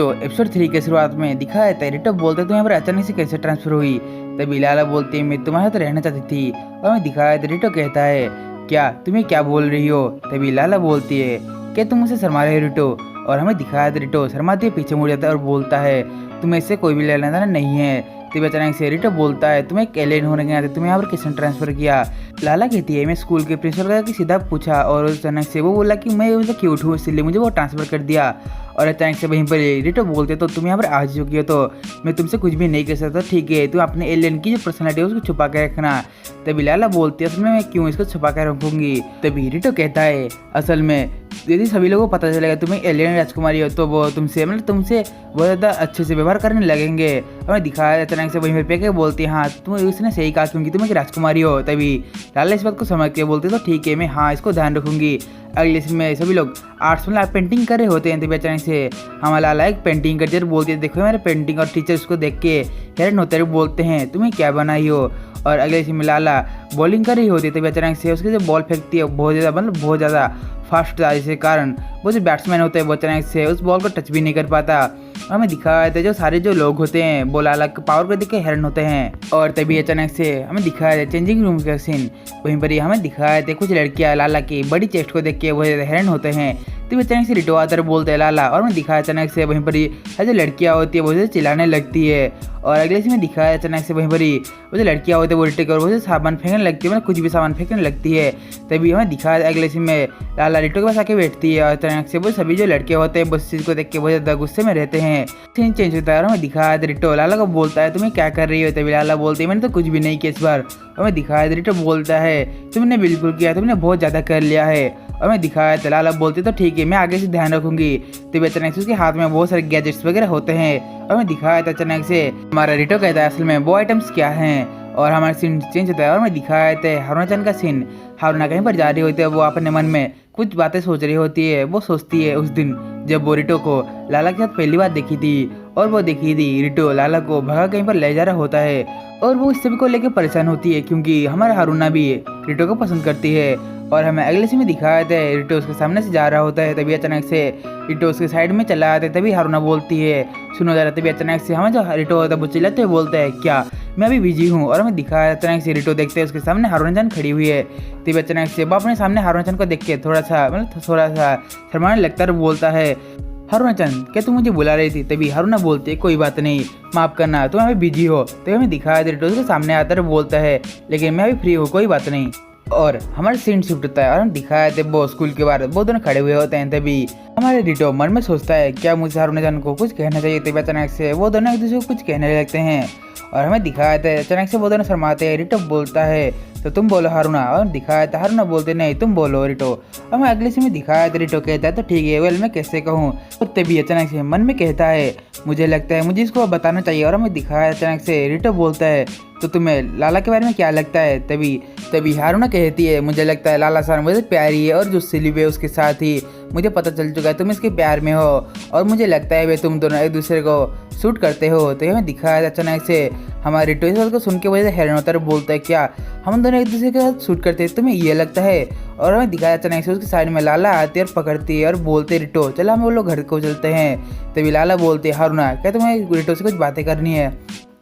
तो एपिसोड 3 के शुरुआत में दिखाया था रिटो बोलते तुम यहाँ पर अचानक से कैसे ट्रांसफर हुई। तभी लाला बोलती है मैं तुम्हारे साथ रहना चाहती थी। और हमें दिखाया था रिटो कहता है क्या तुम्हें क्या बोल रही हो। तभी लाला बोलती है क्या तुम मुझसे शर्मा रहे हो रिटो। और हमें दिखाया था रिटो शर्माते हुए पीछे मुड़ जाता है और बोलता है तुम्हें इससे कोई भी लेना देना नहीं है। तभी अचानक से रिटो बोलता है तुम्हें एक एलियन होने के नाते तुम्हें यहाँ पर किसने ट्रांसफर किया। लाला कहती है मैं स्कूल के प्रिंसिपल का सीधा पूछा और अचानक से वो बोला कि मैं उनसे क्यूट हूँ इसलिए मुझे वो ट्रांसफर कर दिया। और अचानक से वहीं पर रिटो बोलते तो तुम यहाँ पर आ चुकी हो तो मैं तुमसे कुछ भी नहीं कर सकता। ठीक है तुम अपने एलियन की जो पर्सनैलिटी है उसको छुपा के रखना। तभी लाला बोलती है असल में मैं क्यों इसको छुपा कर रखूंगी। तभी रिटो कहता है असल में यदि सभी लोगों को पता चलेगा तुम्हें एलियन राजकुमारी हो तो वो तुमसे तुमसे बहुत ज़्यादा अच्छे से व्यवहार करने लगेंगे। हमें दिखाया अचानक से वहीं पर पे बोलती है हाँ तुम उसने सही कहा क्योंकि तुम एक राजकुमारी हो। तभी लाला इस बात को समझ के बोलते तो ठीक है मैं हाँ इसको ध्यान रखूंगी। अगले सीन में सभी लोग आर्ट्स में पेंटिंग कर रहे होते हैं। तभी अचानक से हमारा लाला एक पेंटिंग कर जरूर बोलती है देखो मेरे पेंटिंग। और टीचर उसको देख के हैरान होते हुए बोलते हैं तुम्हें क्या बनाई हो। और अगले सीन में लाला बॉलिंग कर रही होती है। तभी अचानक से उसके जो बॉल फेंकती है बहुत ज़्यादा बहुत ज़्यादा फास्ट था जिसके कारण वो जो बैट्समैन होते हैं वो अचानक से उस बॉल को टच भी नहीं कर पाता। हमें दिखाया था जो सारे जो लोग होते हैं वो लाला के पावर को देख के हैरान होते हैं। और तभी अचानक से हमें दिखाया था चेंजिंग रूम का सीन। वहीं पर ही हमें दिखाया था कुछ लड़कियां लाला की बड़ी चेस्ट को देख के वो हैरान होते हैं। तभी अचानक से रिटो आता है बोलते हैं लाला। और हमें दिखाया अचानक से वहीं पर ही जो लड़कियां होती है वो जो चिल्लाने लगती है। और अगले सीन में दिखाया अचानक से वहीं पर ही वो जो लड़कियां होती है वो रिटो और वो सामान फेंकने लगती है कुछ भी सामान फेंकने लगती है। तभी हमें दिखाया अगले सीन में लाला रिटो के पास आके बैठती है। और अचानक से वो सभी जो लड़के होते हैं उस चीज़ को देख के बहुत ज़्यादा गुस्से में रहते हैं। सीन चेंज होता है और हमें दिखाया रिटो लाला को बोलता है तुम्हें क्या कर रही हो। तभी लाला बोलती है मैंने तो कुछ भी नहीं किया इस बार। हमें दिखाया रिटो बोलता है तुमने बिल्कुल किया तुमने बहुत ज़्यादा कर लिया है। और मैं दिखाया था लाला बोलते तो ठीक है मैं आगे से ध्यान रखूंगी। तभी अचानक से उसके हाथ में बहुत सारे गैजेट्स वगैरह होते हैं। और मैं दिखाया था अचानक से हमारा रिटो कहता है असल में वो आइटम्स क्या हैं। और हमारा सीन चेंज होता है और मैं दिखाया था हारुना-चान का सीन। हारुना कहीं पर जा रही होती है वो अपने मन में कुछ बातें सोच रही होती है। वो सोचती है उस दिन जब वो रिटो को लाला के साथ पहली बार देखी थी। और वो देखी थी रिटो लाला को भगा कहीं पर ले जा रहा होता है। और वो इस सभी को लेकर परेशान होती है क्योंकि हमारा हारुना भी रिटो को पसंद करती है। और हमें अगले सीन में दिखाया था रिटो उसके सामने से जा रहा होता है। तभी अचानक से रिटो उसके साइड में चला आता है। तभी हारुना बोलती है सुनो जरा। तभी अचानक से हमें जो रिटो होता है वो चिल्लाते हुए बोलता है क्या मैं अभी बिजी हूँ। और हमें दिखाया अचानक से रिटो देखते हैं उसके सामने हारुना-चान खड़ी हुई है। तभी अचानक से वो अपने सामने हारुना-चान को देख के थोड़ा सा शर्माने लगता है और बोलता है हारुना-चान क्या तुम मुझे बुला रही थी। तभी हारुना बोलती है कोई बात नहीं माफ़ करना तुम अभी बिजी हो। तभी हमें दिखाया रिटो उसके सामने आता है बोलता है लेकिन मैं अभी फ्री हूँ कोई बात नहीं। और हमारा सीन शिफ्ट होता है और हम दिखाया थे वो स्कूल के बाहर वो दोनों खड़े हुए होते हैं। तभी हमारे रिटो मन में सोचता है क्या मुझे हारुना-चान को कुछ कहना चाहिए। तभी अचानक से वो दोनों एक दूसरे को कुछ कहने लगते हैं। और हमें दिखाया था अचानक से वो दोनों शर्माते हैं। रिटो बोलता है तो तुम बोलो हारुना। और दिखाया था हारुना बोलते नहीं तुम बोलो रिटो। हमें अगले से में दिखाया था रिटो कहता है तो ठीक है वेल मैं कैसे कहूँ। और तभी अचानक से मन में कहता है मुझे लगता है मुझे इसको बताना चाहिए। और हमें दिखाया अचानक से रिटो बोलता है तो तुम्हें लाला के बारे में क्या लगता है। तभी हारुना कहती है मुझे लगता है लाला सान मुझे प्यारी है और जो सिलीब है उसके साथ ही मुझे पता चल चुका है तुम इसके प्यार में हो। और मुझे लगता है वे तुम दोनों एक दूसरे को शूट करते हो। तो हमें दिखाया अचानक से हमारे रिटो इस बात को सुन के वजह से हैरान होता है बोलता है क्या हम दोनों एक दूसरे के साथ शूट करते हैं तुम्हें ये लगता है। और हमें दिखाया अचानक से उसके साइड में लाला आती है और पकड़ती है और बोलते रिटो चलो हम वो लोग घर को चलते हैं। तभी लाला बोलते है हारुना क्या तुम्हें रिटो से कुछ बातें करनी है।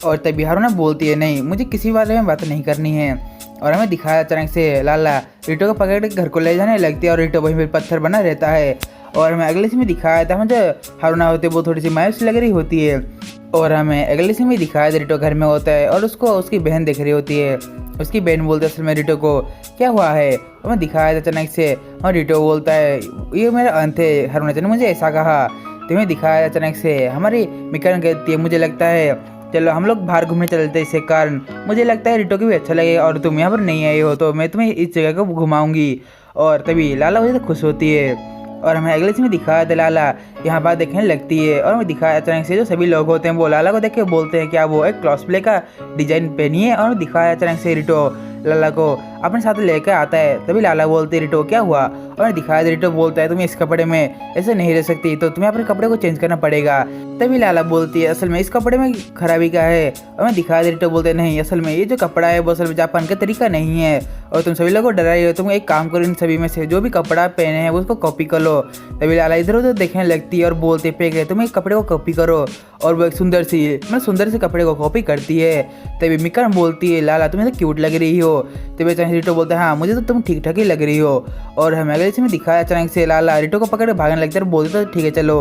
और तभी हारुना बोलती है नहीं मुझे किसी बारे में बात नहीं करनी है। और हमें दिखाया अचानक से लाला रिटो को पकड़ के घर को ले जाने लगती है और रिटो वहीं पर पत्थर बना रहता है। और हमें अगले सीन में दिखाया था मुझे हारुना होते वो थोड़ी सी मायूस लग रही होती है। और हमें अगले सीन में दिखाया था रिटो घर में होता है और उसको उसकी बहन देख रही होती है। उसकी बहन बोलती है असल में रिटो को क्या हुआ है। हमें दिखाया था अचानक से और रिटो बोलता है ये मेरा अंत है हारुना-चान ने मुझे ऐसा कहा। तो हमें दिखाया अचानक से हमारी मिकान कहती है मुझे लगता है चलो हम लोग बाहर घूमने चलते हैं इसके कारण मुझे लगता है रिटो को भी अच्छा लगेगा और तुम यहाँ पर नहीं आए हो तो मैं तुम्हें इस जगह को घुमाऊंगी। और तभी लाला वजह से खुश होती है। और हमें अगले सीन में दिखाया था लाला यहाँ बात देखने लगती है। और हमें दिखाया अचानक से जो सभी लोग होते हैं वो लाला को देख के बोलते हैं क्या वो एक क्रॉसप्ले का डिजाइन पहनी है। और दिखाया अचानक से रिटो लाला को अपने साथ लेकर आता है। तभी लाला बोलते रिटो क्या हुआ। और दिखाया रिटो बोलता है तुम इस कपड़े में ऐसे नहीं रह सकती, तो तुम्हें अपने कपड़े को चेंज करना पड़ेगा। तभी लाला बोलती है असल में इस कपड़े में खराबी क्या है। और मैं दिखाया रिटो बोलते नहीं, असल में ये जो कपड़ा है वो असल में जापान का तरीका नहीं है और तुम सभी लोगों को डरा रही हो। तुम एक काम करो, इन सभी में से जो भी कपड़ा पहने हैं उसको कॉपी कर लो। तभी लाला इधर उधर देखने लगती है और बोलते पे गए तुम एक कपड़े को कॉपी करो, और वो एक सुंदर से कपड़े को कॉपी करती है। तभी मिकान बोलती है लाला तुम्हें तो क्यूट लग रही हो। तभी अचानक रिटो बोलता है हाँ मुझे तो तुम ठीक ठाक ही लग रही हो। और हमें अगले में दिखाया अचानक से लाला रिटो को पकड़ के भागने लगता है और बोलते तो ठीक है चलो।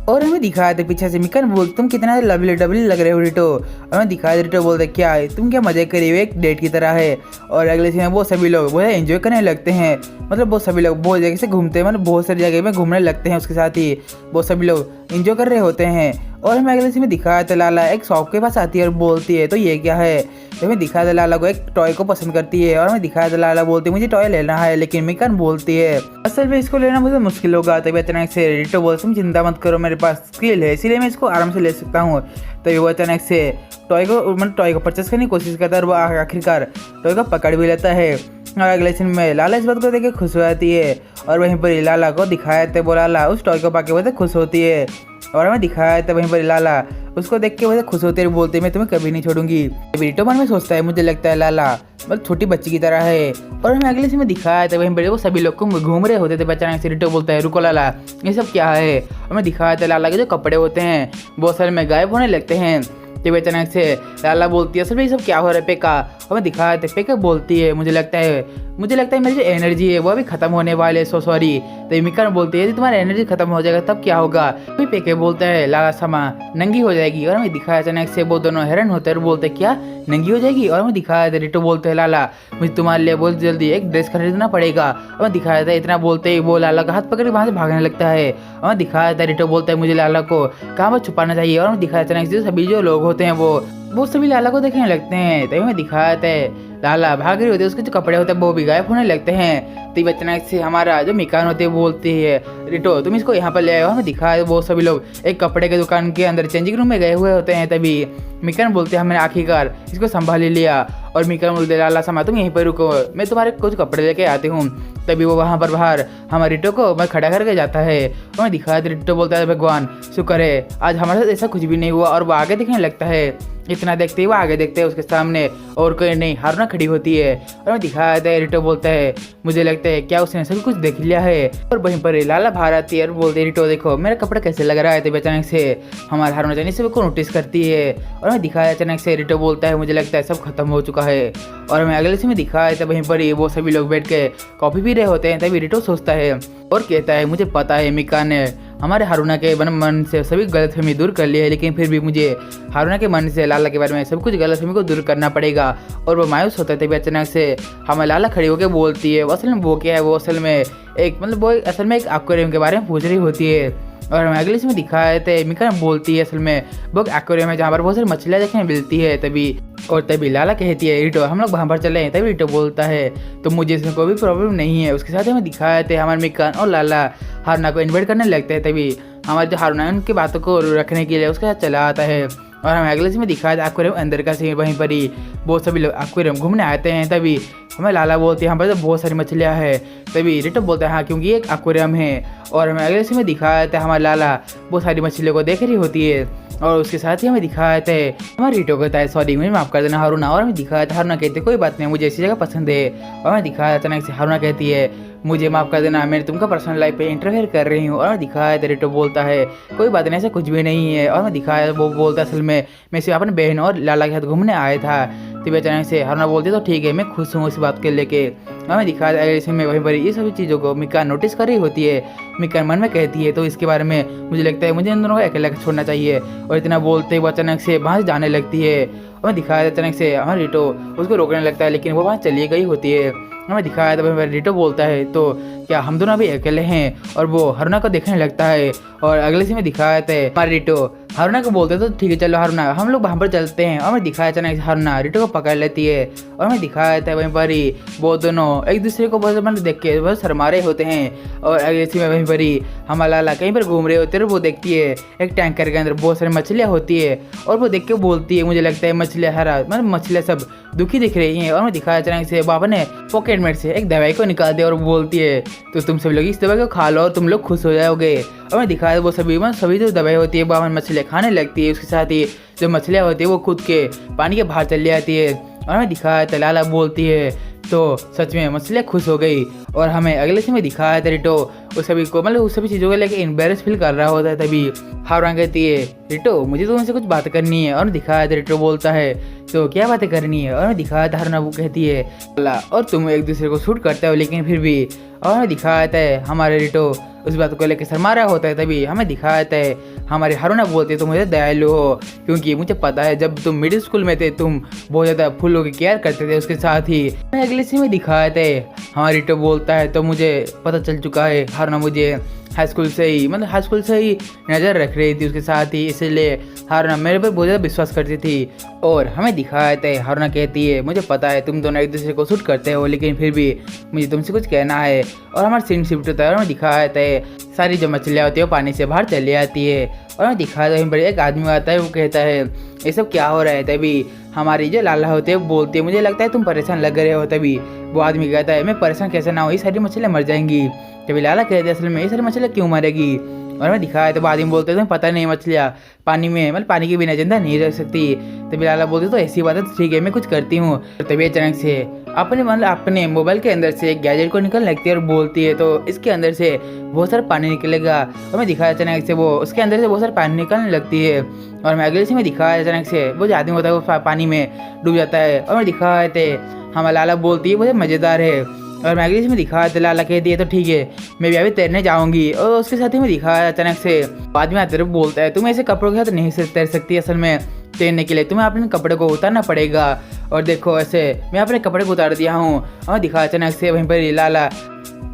और हमें दिखाया था पीछे से मिकान बोलते तुम कितना लवली डबली लग रहे हो रिटो। और हमें दिखाया रिटो बोलते क्या है तुम क्या मजे कर रही हो, एक डेट की तरह है। और अगले सीन में वो सभी लोग वो एंजॉय करने लगते हैं, मतलब वो सभी लोग बहुत जगह से घूमते हैं, मतलब बहुत सारी जगह में घूमने लगते हैं। उसके साथ ही वो सभी लोग एंजॉय कर रहे होते हैं। और हमें अगले सीन में दिखाया था लाला एक शॉप के पास आती है और बोलती है तो ये क्या है। तो हमें दिखाया था लाला को एक टॉय को पसंद करती है। और हमें दिखाया था लाला बोलती है मुझे टॉय लेना है, लेकिन मिकान बोलती है असल में इसको लेना मुझे मुश्किल होगा। तभी अचानक से रिटो बोलती तुम चिंता मत करो, मेरे पास स्किल है इसीलिए मैं इसको आराम से ले सकता हूँ। तभी वो अचानक से टॉय को परचेस करने की कोशिश करता है और वो आखिरकार टॉय को पकड़ भी लेता है। और अगले सीन में लाला इस बात को देख के खुश हो जाती है और वहीं पर लाला को दिखाया था वो लाला उस टॉय को पाके वैसे खुश होती है। और हमें दिखाया था वहीं पर लाला उसको देख के वैसे खुश होते बोलते हैं मैं तुम्हें कभी नहीं छोड़ूंगी। रिटो मन में सोचता है मुझे लगता है लाला मतलब छोटी बच्ची की तरह है। और हमें अगले सीन में दिखाया था वहीं पर वो सभी लोग को घूम रहे होते थे। अचानक से रिटो बोलता है रुको लाला ये सब क्या है। हमें दिखाया था लाला के जो कपड़े होते हैं वो असल में गायब होने लगते हैं। जब अचानक से लाला बोलती है असल में ये सब क्या हो रहा है पेका। हमें दिखाया था पेका बोलती है मुझे लगता है मेरी जो एनर्जी है वो अभी खत्म होने वाले है, सो सॉरी। तो मिकान बोलती है यदि तुम्हारा एनर्जी खत्म हो जाएगा तब क्या होगा। फिर पेके बोलता है लाला समा नंगी हो जाएगी। और हमें दिखाया अचानक से वो दोनों हैरान होते हैं और बोलते क्या नंगी हो जाएगी। और हमें दिखाया था रिटो बोलते हैं लाला मुझे तुम्हारे लिए बहुत जल्दी एक ड्रेस खरीदना पड़ेगा। हमें दिखाया था इतना बोलते ही वो लाला का हाथ पकड़ के वहाँ से भागने लगता है। हमें दिखाया था रिटो बोलता है मुझे लाला को कहाँ पर छुपाना चाहिए। और हमें दिखाया अचानक से सभी जो लोग होते हैं वो सभी लाला को देखने लगते हैं। तभी हमें दिखाया था लाला भाग रही होती है, उसके जो कपड़े होते हैं वो भी गायब होने लगते हैं। तभी अचानक से हमारा जो मिकान होती है बोलती है रिटो तुम इसको यहाँ पर ले आए हो। हमें दिखाया वो सभी लोग एक कपड़े के दुकान के अंदर चेंजिंग रूम में गए हुए होते हैं। तभी मिकान बोलते हैं हमने आखिरकार इसको संभाल लिया। और मिकान बोलते लाला समा तुम यहीं पर रुको मैं तुम्हारे कुछ कपड़े लेके आती हूँ। तभी वो वहाँ पर बाहर हमारे रिटो को मैं खड़ा करके जाता है। और मैं दिखाया रिटो बोलता है भगवान शुक्र है आज हमारे साथ ऐसा कुछ भी नहीं हुआ। और वो आगे दिखने लगता है। इतना देखते ही वो आगे देखते हैं उसके सामने और कोई नहीं हारुना खड़ी होती है। और मैं दिखाया था रिटो बोलता है मुझे लगता है क्या उसने सब कुछ देख लिया है। और वहीं पर लाला बाहर आती है और बोलते रिटो देखो मेरा कपड़ा कैसे लग रहा है। तभी अचानक से हमारे हारुना जानी से को नोटिस करती है। और मैं दिखाया अचानक से रिटो बोलता है मुझे लगता है सब खत्म हो चुका है। और हमें अगले में दिखाया था वहीं पर ही वो सभी लोग बैठ के कॉफी पी रहे होते हैं। तभी रिटो सोचता है और कहता है मुझे पता है मिका ने हमारे हारुना के मन से सभी गलतफहमी दूर कर ली है, लेकिन फिर भी मुझे हारुना के मन से लाला के बारे में सब कुछ गलतफहमी को दूर करना पड़ेगा। और वो मायूस होता है। तभी अचानक से हमें लाला खड़ी होकर बोलती है वो असल में वो क्या है। वो असल में एक एक्वेरियम के बारे में पूछ रही होती है। और हमें अगले इसमें दिखाए थे मिका बोलती है असल में वो एक्वेरियम है जहाँ पर बहुत सारी मछलियाँ देखने मिलती है। तभी लाला कहती है रिटो हम लोग वहाँ पर चले। तभी रिटो बोलता है तो मुझे इसमें कोई भी प्रॉब्लम नहीं है। उसके साथ हमें दिखाए थे हमारे मिकान और लाला हारुना को इन्वाइट करने लगते हैं। तभी हमारे जो हारुना है उनकी बातों को रखने के लिए उसके साथ चला आता है। और हमें अगले में दिखाया था एक्वेरियम अंदर का सीन, वहीं पर ही बहुत सभी लोग एक्वेरियम घूमने आते हैं। तभी हमें लाला बोलती है यहाँ पर तो बहुत सारी मछलियाँ हैं। तभी रिटो बोलता है हाँ क्योंकि ये एक एक्वेरियम है। और हमें अगले में दिखाया था हमारा लाला बहुत सारी मछलियों को देख रही होती है। और उसके साथ ही हमें दिखाया था हमारे रिटो कहता है सॉरी मुझे माफ़ कर देना हारुना। और हमें दिखाया था हारुना कहते कोई बात नहीं मुझे ऐसी जगह पसंद है। और हमें दिखाया अचानक से हारुना कहती है मुझे माफ़ कर देना मैं तुमका पर्सनल लाइफ पे इंटरफेयर कर रही हूँ। और मैं दिखाया था रिटो बोलता है कोई बात नहीं ऐसा कुछ भी नहीं है। और मैं दिखाया वो बोलता असल में मैं सिर्फ अपने बहन और लाला के साथ घूमने आया था। तभी अचानक से हारुना बोलती तो ठीक है मैं खुश हूँ इस बात के लेके। और मैं दिखाया ऐसे में वहीं पर ये सभी चीज़ों को मिका नोटिस कर रही होती है। मिका मन में कहती है तो इसके बारे में मुझे लगता है मुझे इन दोनों को अकेला छोड़ना चाहिए। और इतना बोलते वो अचानक से वहाँ से जाने लगती है। और मैं दिखाया अचानक से हमारा रिटो उसको रोकने लगता है लेकिन वो वहाँ चली गई होती है। हमें दिखाया था वहीं रिटो बोलता है तो क्या हम दोनों अभी अकेले हैं। और वो हारुना को देखने लगता है। और अगले से में दिखाया था हमारा रिटो हारुना को बोलते तो ठीक है चलो हारुना हम लोग वहाँ पर चलते हैं। और हमें दिखाया अचानक से हारुना रिटो को पकड़ लेती है और हमें दिखाया था वहीं पर ही वो दोनों एक दूसरे को बहुत मतलब देख के बहुत शर्मा रहे होते हैं। और ऐसे में वहीं पर ही हमारा लाला कहीं पर घूम रहे होते हैं और वो देखती है एक टैंकर के अंदर बहुत सारी मछलियाँ होती है और वो देख के बोलती है मुझे लगता है मछलियाँ हरा मतलब मछलियाँ सब दुखी दिख रही हैं। और हमें दिखाया अचानक से बाबा ने पॉकेट में से एक दवाई को निकाल दिया और बोलती है तो तुम सब लोग इस दवाई को खा लो और तुम लोग खुश हो जाओगे। और हमें दिखाया वो सभी जो दवाई होती है बाबा मछलियाँ खाने लगती है। उसके साथ ही जो मछलियाँ होती है वो खुद के पानी के बाहर चली जाती है। और हमें दिखाया था लाला बोलती है तो सच में मछलियाँ खुश हो गई। और हमें अगले सीन में दिखाया था रिटो उस सभी को मतलब उस सभी चीज़ों को लेकर एम्बेरस फील कर रहा होता है। तभी हारुना कहती है रिटो मुझे तो उनसे कुछ बात करनी है। और दिखाया था रिटो बोलता है तो क्या बातें करनी है। और दिखाया था हारुना वो कहती है और तुम एक दूसरे को शूट करते हो लेकिन फिर भी। और हमें दिखाया था हमारे रिटो उस बात को लेकर शर्मा रहा होता है। तभी हमें दिखाया था हमारे हारुना बोलते तुम मुझे दयालु हो क्योंकि मुझे पता है जब तुम मिडिल स्कूल में थे तुम बहुत ज़्यादा फूलों की केयर करते थे। उसके साथ ही अगले सीन में दिखाया था हमारा रिटो बोलता है तो मुझे पता चल चुका है हारुना मुझे हाई स्कूल से ही नज़र रख रही थी। उसके साथ ही इसलिए हारुना मेरे पर बहुत ज़्यादा विश्वास करती थी। और हमें दिखाया था हारुना कहती है मुझे पता है तुम दोनों एक दूसरे को शूट करते हो लेकिन फिर भी मुझे तुमसे कुछ कहना है। और हमारा सीन शिफ्ट होता है और हमें दिखाया था सारी जो मछलियाँ होती है वो पानी से बाहर चली आती है। और हमें दिखाया था वहीं पर एक आदमी आता है वो कहता है ये सब क्या हो रहा है। तभी हमारी जो लाला होती है वो बोलती है मुझे लगता है तुम परेशान लग रहे हो। तभी वो आदमी कहता है मैं परेशान कैसे ना हो ये सारी मछलियाँ मर जाएंगी। तभी लाला कहते हैं असल में ये सारी मछलियाँ क्यों मरेगी। और हमें दिखाया तो आदमी बोलते हैं पता नहीं मछलियाँ पानी में मतलब पानी के बिना जिंदा नहीं रह सकती। तभी लाला बोलते तो ऐसी बात है तो ठीक है मैं कुछ करती हूँ। तभी अचानक से अपने मोबाइल के अंदर से एक गैजेट को निकल लगती है और बोलती है तो इसके अंदर से बहुत सारा पानी निकलेगा। और हमें दिखाया अचानक से वो उसके अंदर से बहुत सारा पानी निकलने लगती है। और मैं अगले से में दिखाया अचानक से वो जो आदमी होता है वो पानी में डूब जाता है। और मैं दिखाया थे हमारा लाला बोलती है बहुत मज़ेदार है। और मैं अगले में दिखाया तो लाला कहती है तो ठीक है मैं भी अभी तैरने जाऊंगी। और उसके साथ ही मैं दिखाया अचानक से आदमी आते तरफ बोलता है तुम ऐसे कपड़ों के साथ नहीं तैर सकती असल में तैरने के लिए तुम्हें अपने कपड़े को उतारना पड़ेगा। और देखो ऐसे मैं अपने कपड़े को उतार दिया हूँ। और दिखाया अचानक से वहीं पर लाला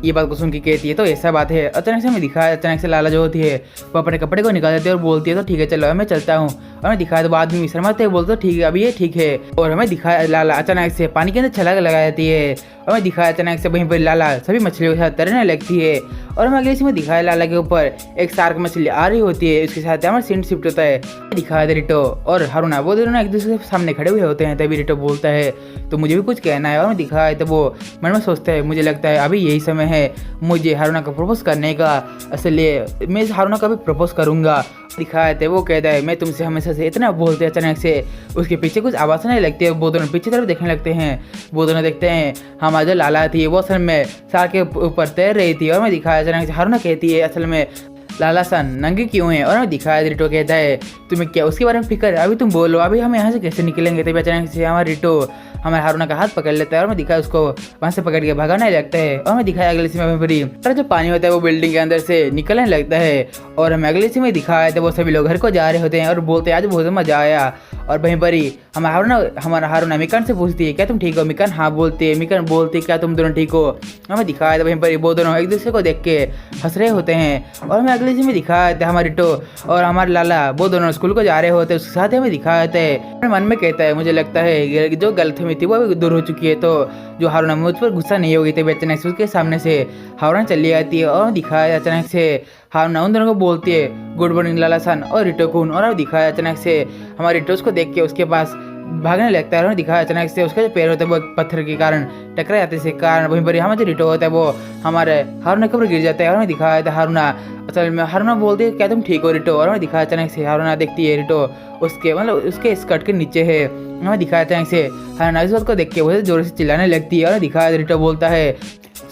ये बात को सुन के कहती है तो ऐसा बात है। अचानक से मैं दिखाया अचानक से लाला जो होती है वो अपने कपड़े को निकाल देती है और बोलती है तो ठीक है चलो मैं चलता हूँ। और हमें दिखाया तो बाद में शर्माते हुए बोलते ठीक है अभी ये ठीक है। और हमें दिखाया लाला अचानक से पानी के अंदर छलांग लगा जाती है। और हमें दिखाया अचानक से वहीं पर लाला सभी मछलियों के साथ तैरने लगती है। और हमें अगले इसमें दिखाया लाला के ऊपर एक शार्क मछली आ रही होती है। उसके साथ हमारा सीन शिफ्ट होता है दिखाया था रिटो और हारुना वो दोनों एक दूसरे के सामने खड़े हुए होते हैं। तभी रिटो बोलता है तो मुझे भी कुछ कहना है। और मैं दिखाया तो वो मन में सोचता है मुझे लगता है अभी यही समय है मुझे हारुना को प्रपोज करने का इसलिए मैं हारुना का भी प्रपोज करूँगा। दिखाया था वो कहता है मैं तुमसे हमेशा से इतना बोलते हैं। अचानक से उसके पीछे कुछ आवाज़ नहीं लगती है। वो दोनों पीछे तरफ देखने लगते हैं। वो दोनों देखते हैं हमारा जो लाला थी वो असल में शार्क के ऊपर तैर रही थी। और मैं दिखाया अचानक से हारुना कहती है असल में लाला सन नंगे क्यों हैं। और मैं दिखाया रिटो कहता है तुम्हें क्या उसके बारे में फिक्र है अभी तुम बोलो अभी हम यहाँ से कैसे निकलेंगे। तभी अचानक से हमारा रिटो हमारे हारुना का हाथ पकड़ लेता है। और मैं दिखाया उसको वहाँ से पकड़ के भगाने लगता है। और मैं दिखाया अगले सीन में भरी जो पानी होता है वो बिल्डिंग के अंदर से निकलने लगता है। और हमें अगले सीन में दिखाया था वो सभी लोग घर को जा रहे होते हैं और बोलते हैं आज बहुत मजा आया। और वहीं पर ही हमारा हारुना मिकान से पूछती है क्या तुम ठीक हो। मिकान हाँ बोलती है। मिकान बोलती है क्या तुम दोनों ठीक हो। हमें दिखाया था वहीं पर ही वो दोनों एक दूसरे को देख के हंस रहे होते हैं। और हमें अगले सीन में दिखाया था हमारे रिटो और हमारे लाला वो दोनों स्कूल को जा रहे होते हैं। उसके साथ ही हमें दिखाया था मन में कहता है मुझे लगता है जो गलतफहमी थी वो अभी दूर हो चुकी है तो जो हारुना मुझ पर गुस्सा नहीं होगी। तभी अचानक से उसके सामने से हारुना चली आती है। और दिखाया अचानक से हारुना उन दोनों को बोलती है गुड मॉर्निंग लाला सन और रिटो कुन। और दिखाया अचानक से हमारे रिटो को देख के उसके पास भागने लगता है। और दिखाया अचानक से उसका जो पैर होता है वो पत्थर के कारण टकरा जाते हैं कारण वहीं पर हमारा जो रिटो होता है वो हमारे हारुना के ऊपर गिर जाता है। और हमें दिखाया था हारुना असल में हारुना बोलती है क्या तुम ठीक हो रिटो। और हमें दिखाया अचानक से हारुना देखती है रिटो उसके मतलब उसके स्कर्ट के नीचे है। हमें दिखाया अचानक से हारुना इस बात को देख के वो जोर से चिल्लाने लगती है। और दिखाया रिटो बोलता है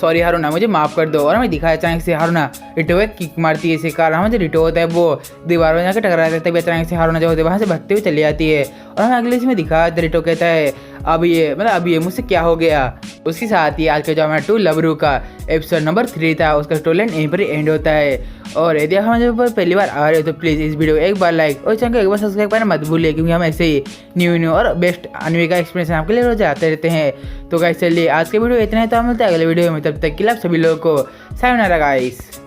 सॉरी हारुना मुझे माफ़ कर दो। और हमें दिखाया अचानक से हारुना रिटो एक किक मारती है। इसी कारण हमें जो रिटो होता है वो दीवार में जाकर टकराता है। तभी अचानक से हारुना जो होता है वहाँ से भागते हुए चली जाती है। और हमें अगले इसमें दिखाया रिटो कहता है अब ये मुझसे क्या हो गया। उसके साथ ही आज का जो हमारा टू लवरू का एपिसोड नंबर 3 था उसका स्टोरी यहीं पर एंड होता है। और यदि आप हमारे ऊपर पहली बार आ रहे हो तो प्लीज़ इस वीडियो एक बार लाइक और चैनल को एक बार सब्सक्राइब करना मत भूलिए क्योंकि हम ऐसे ही न्यू और बेस्ट एनिमे का एक्सपीरियंस आपके लिए रोज आते रहते हैं। तो गाइस चलिए आज के वीडियो इतना ही तो हम मिलते हैं अगले वीडियो में। तब तक के लिए आप सभी लोगों को सायोनारा गाइस।